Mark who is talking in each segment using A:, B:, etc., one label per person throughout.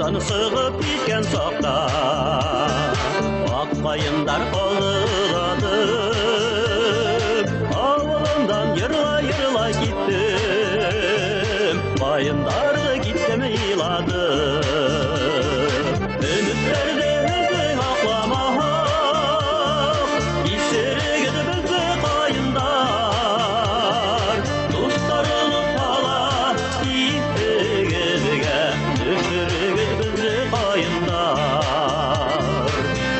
A: Дан сығып кеткен сақта Аққайындар қалырады Ауылымдан ерлай кеттім Байындарды кеттім илады Үміттерді өзің ақламақ Есерегіді бізді қайындар Достарыны қала Итігізге Дүшірігіз бізді қайындар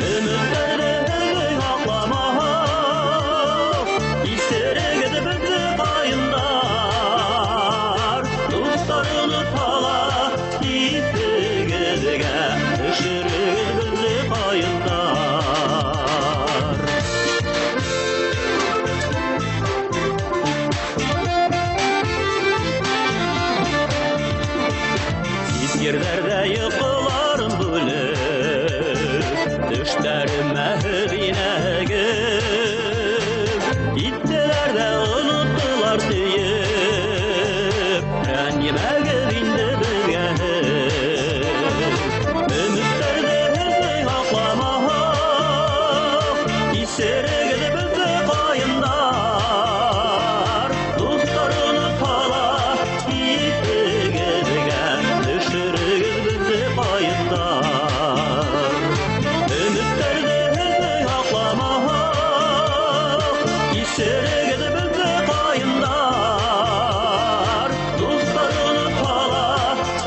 A: Үміттерді өзің ақламақ Есерегіді бізді қайындар Достарыны қала Итігізге Дүшірігіз бізді қайындар Сескерлерді йықыларын бөліп Түштәрім мәхіринәгіп Иттілерді ұнықтылар түйіп Рәнемәгіп инді білгәіп Үміттерді өзің ақламақ Есерегіді бізді қайындар Достарыны қала Итігізге Дүшірігіз бізді қайындар Үміттерді өзің ақламақ Есерегіді бізді қайындар Достарыны қала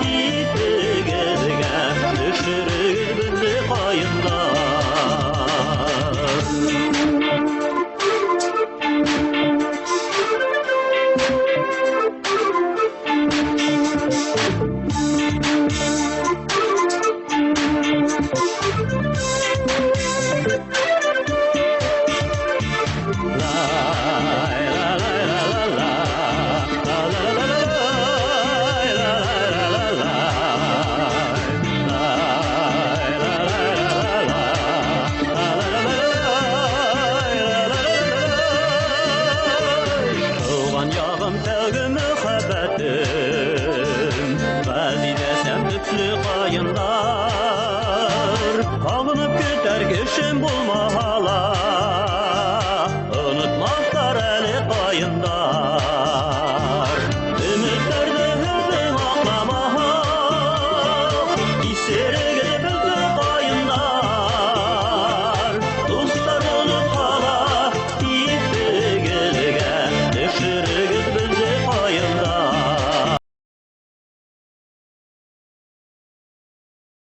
A: Итігізге Дүшірігіз бізді қайындар Туған яғым тәугі мұхаббәтім Ғазизәсәм түпсі қайындар Ағынып кетер кешім болмаға